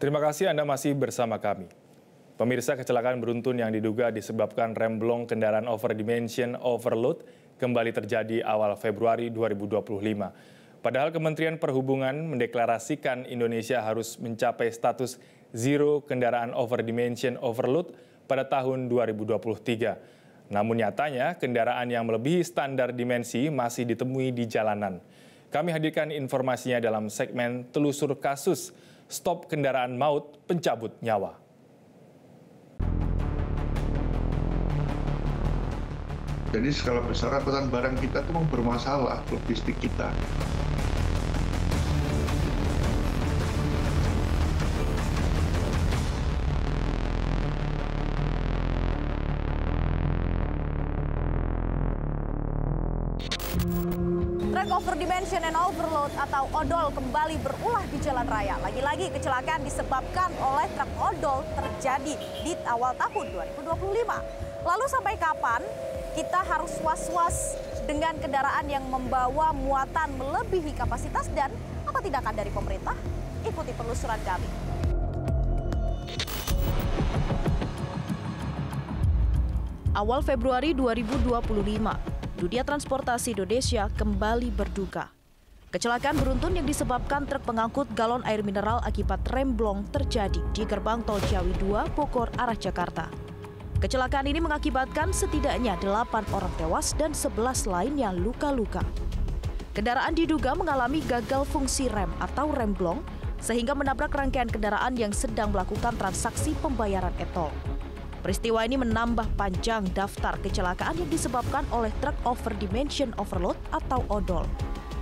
Terima kasih Anda masih bersama kami. Pemirsa, kecelakaan beruntun yang diduga disebabkan remblong kendaraan overdimension overload kembali terjadi awal Februari 2025. Padahal Kementerian Perhubungan mendeklarasikan Indonesia harus mencapai status zero kendaraan overdimension overload pada tahun 2023. Namun nyatanya kendaraan yang melebihi standar dimensi masih ditemui di jalanan. Kami hadirkan informasinya dalam segmen Telusur Kasus Stop Kendaraan Maut Pencabut Nyawa. Jadi skala besar angkutan barang kita itu memang bermasalah, logistik kita. Truk overdimension and overload atau odol kembali berulah di jalan raya. Lagi-lagi kecelakaan disebabkan oleh truk odol terjadi di awal tahun 2025. Lalu sampai kapan kita harus was-was dengan kendaraan yang membawa muatan melebihi kapasitas dan apa tindakan dari pemerintah? Ikuti penelusuran kami. Awal Februari 2025. Dunia Transportasi Indonesia kembali berduka. Kecelakaan beruntun yang disebabkan truk pengangkut galon air mineral akibat remblong terjadi di gerbang tol Ciawi 2 Bogor arah Jakarta. Kecelakaan ini mengakibatkan setidaknya 8 orang tewas dan 11 lainnya luka-luka. Kendaraan diduga mengalami gagal fungsi rem atau remblong sehingga menabrak rangkaian kendaraan yang sedang melakukan transaksi pembayaran e-tol. Peristiwa ini menambah panjang daftar kecelakaan yang disebabkan oleh truk overdimension overload atau odol.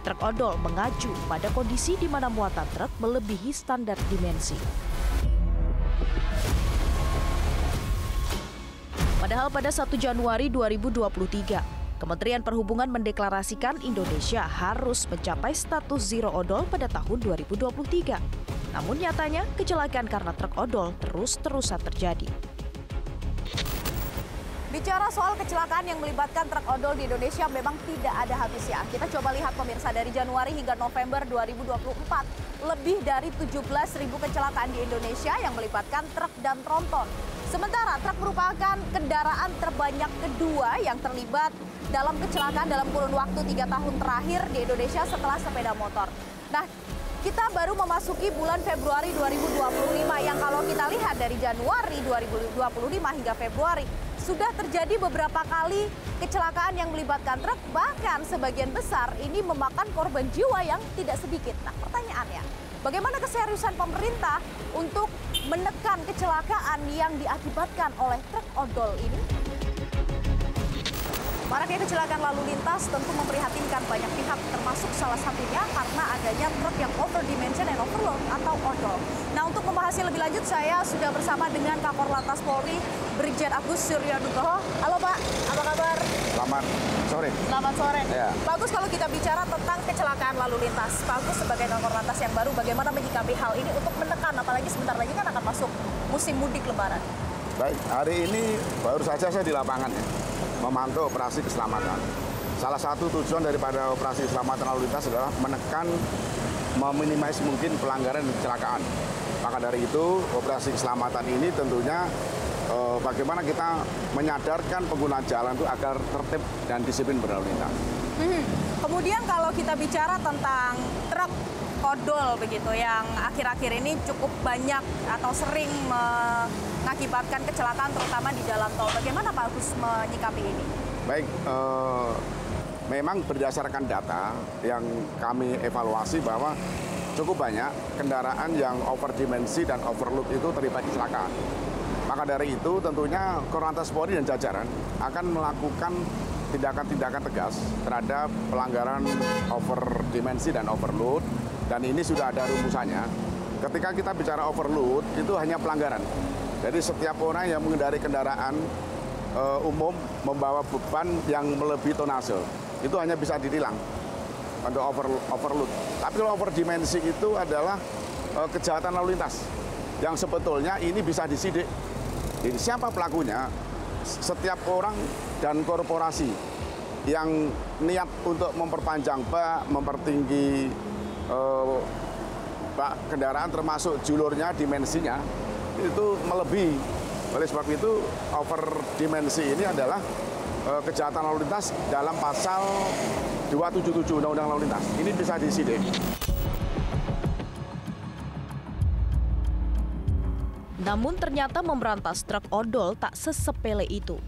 Truk odol mengacu pada kondisi di mana muatan truk melebihi standar dimensi. Padahal pada 1 Januari 2023, Kementerian Perhubungan mendeklarasikan Indonesia harus mencapai status zero odol pada tahun 2023. Namun nyatanya kecelakaan karena truk odol terus-terusan terjadi. Bicara soal kecelakaan yang melibatkan truk odol di Indonesia memang tidak ada habisnya. Kita coba lihat pemirsa, dari Januari hingga November 2024, lebih dari 17.000 kecelakaan di Indonesia yang melibatkan truk dan tronton. Sementara truk merupakan kendaraan terbanyak kedua yang terlibat dalam kecelakaan dalam kurun waktu 3 tahun terakhir di Indonesia setelah sepeda motor. Nah, kita baru memasuki bulan Februari 2025 yang kalau kita lihat dari Januari 2025 hingga Februari, sudah terjadi beberapa kali kecelakaan yang melibatkan truk, bahkan sebagian besar ini memakan korban jiwa yang tidak sedikit. Nah, pertanyaannya, bagaimana keseriusan pemerintah untuk menekan kecelakaan yang diakibatkan oleh truk odol ini? Maraknya kecelakaan lalu lintas tentu memprihatinkan banyak pihak, termasuk salah satunya karena adanya truk yang overdimension and overload atau odol. Nah, untuk membahasnya lebih lanjut, saya sudah bersama dengan Kakor Lantas Polri, Brigjen Agus Suryanugroho. Halo Pak, apa kabar? Selamat sore. Selamat sore. Ya. Pak Agus, kalau kita bicara tentang kecelakaan lalu lintas, Pak Agus sebagai Kakor Lantas yang baru, bagaimana menyikapi hal ini untuk menekan, apalagi sebentar lagi kan akan masuk musim mudik Lebaran? Baik, hari ini baru saja saya di lapangan ya, memantau operasi keselamatan. Salah satu tujuan daripada operasi keselamatan lalu lintas adalah menekan, meminimais mungkin pelanggaran dan kecelakaan. Maka dari itu, operasi keselamatan ini tentunya bagaimana kita menyadarkan pengguna jalan itu agar tertib dan disiplin berlalu lintas. Kemudian kalau kita bicara tentang truk odol begitu yang akhir-akhir ini cukup banyak atau sering mengakibatkan kecelakaan terutama di jalan tol. Bagaimana Pak Agus menyikapi ini? Baik, memang berdasarkan data yang kami evaluasi bahwa cukup banyak kendaraan yang overdimensi dan overload itu terlibat kecelakaan. Maka dari itu tentunya Korlantas Polri dan jajaran akan melakukan tindakan-tindakan tegas terhadap pelanggaran overdimensi dan overload. Dan ini sudah ada rumusannya. Ketika kita bicara overload, itu hanya pelanggaran. Jadi setiap orang yang mengendari kendaraan umum membawa beban yang melebihi tonase, itu hanya bisa ditilang untuk overload. Tapi kalau overdimensi itu adalah kejahatan lalu lintas, yang sebetulnya ini bisa disidik. Jadi siapa pelakunya? Setiap orang dan korporasi yang niat untuk memperpanjang bak, mempertinggi kendaraan termasuk julurnya, dimensinya itu melebihi. Oleh sebab itu overdimensi ini adalah kejahatan lalu lintas dalam pasal 277 Undang-Undang Lalu Lintas. Ini bisa disidik. Namun ternyata memberantas truk odol tak sesepele itu.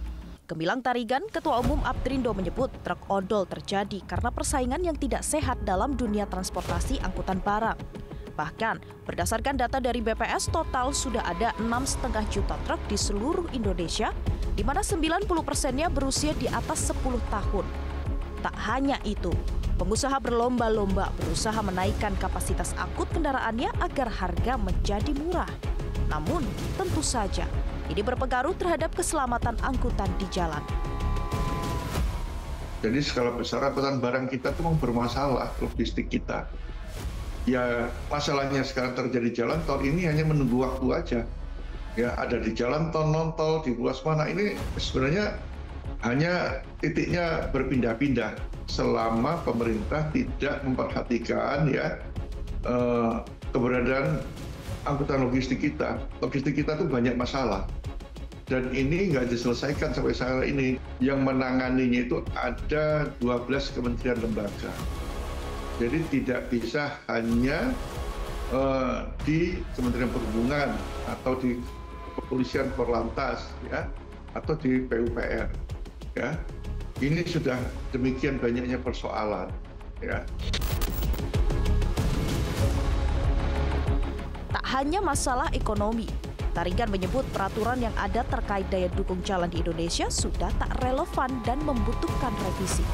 Gemilang Tarigan, Ketua Umum Aptrindo menyebut truk odol terjadi karena persaingan yang tidak sehat dalam dunia transportasi angkutan barang. Bahkan, berdasarkan data dari BPS, total sudah ada 6,5 juta truk di seluruh Indonesia, di mana 90%-nya berusia di atas 10 tahun. Tak hanya itu, pengusaha berlomba-lomba berusaha menaikkan kapasitas angkut kendaraannya agar harga menjadi murah. Namun, tentu saja, ini berpengaruh terhadap keselamatan angkutan di jalan. Jadi skala besar angkutan barang kita itu memang bermasalah, logistik kita. Ya masalahnya sekarang terjadi jalan tol ini hanya menunggu waktu aja. Ya ada di jalan tol, non tol, di ruas mana, ini sebenarnya hanya titiknya berpindah-pindah selama pemerintah tidak memperhatikan ya keberadaan angkutan logistik kita. Logistik kita tuh banyak masalah. Dan ini nggak diselesaikan sampai saat ini. Yang menanganinya itu ada 12 kementerian lembaga. Jadi tidak bisa hanya di Kementerian Perhubungan atau di Kepolisian Korlantas ya, atau di PUPR ya. Ini sudah demikian banyaknya persoalan ya. Tak hanya masalah ekonomi, Tarigan menyebut peraturan yang ada terkait daya dukung jalan di Indonesia sudah tak relevan dan membutuhkan revisi.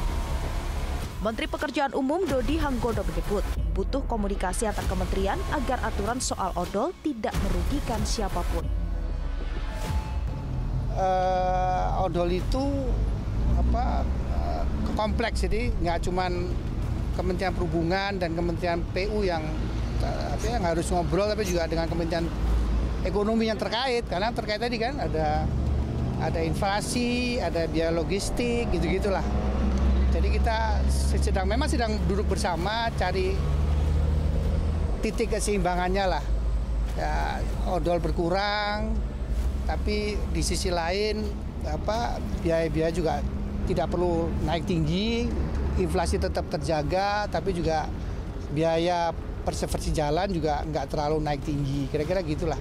Menteri Pekerjaan Umum Dodi Hanggondo menyebut butuh komunikasi antar kementerian agar aturan soal odol tidak merugikan siapapun. Odol itu kompleks, jadi nggak cuma Kementerian Perhubungan dan Kementerian PU yang harus ngobrol, tapi juga dengan Kementerian Ekonomi yang terkait, karena terkait tadi kan ada inflasi, ada biaya logistik, gitu-gitulah. Jadi kita memang sedang duduk bersama cari titik keseimbangannya lah. Ya, odol berkurang, tapi di sisi lain biaya-biaya juga tidak perlu naik tinggi, inflasi tetap terjaga, tapi juga biaya perseversi jalan juga nggak terlalu naik tinggi, kira-kira gitulah.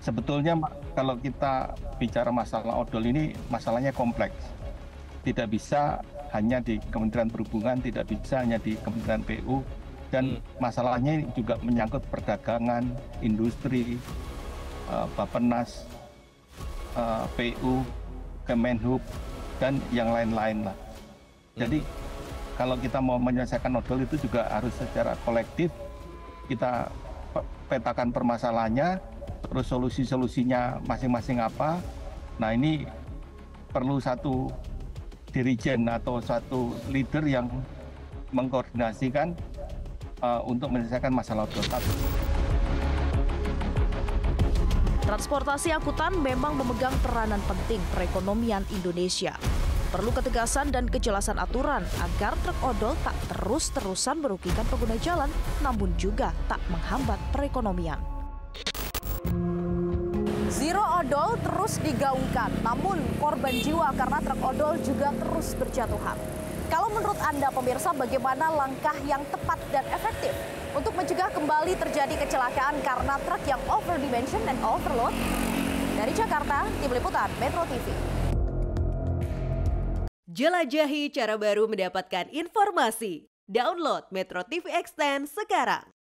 Sebetulnya kalau kita bicara masalah odol ini, masalahnya kompleks. Tidak bisa hanya di Kementerian Perhubungan, tidak bisa hanya di Kementerian PU, dan masalahnya juga menyangkut perdagangan, industri, Bappenas, PU, Kemenhub, dan yang lain-lain lah. Jadi kalau kita mau menyelesaikan odol itu juga harus secara kolektif kita petakan permasalahannya, terus solusi-solusinya masing-masing apa. Nah ini perlu satu dirijen atau satu leader yang mengkoordinasikan untuk menyelesaikan masalah odol. Transportasi angkutan memang memegang peranan penting perekonomian Indonesia. Perlu ketegasan dan kejelasan aturan agar truk odol tak terus-terusan merugikan pengguna jalan, namun juga tak menghambat perekonomian. Zero odol terus digaungkan, namun korban jiwa karena truk odol juga terus berjatuhan. Kalau menurut Anda pemirsa, bagaimana langkah yang tepat dan efektif untuk mencegah kembali terjadi kecelakaan karena truk yang overdimension dan overload? Dari Jakarta, Tim Liputan Metro TV. Jelajahi cara baru mendapatkan informasi. Download Metro TV Extend sekarang.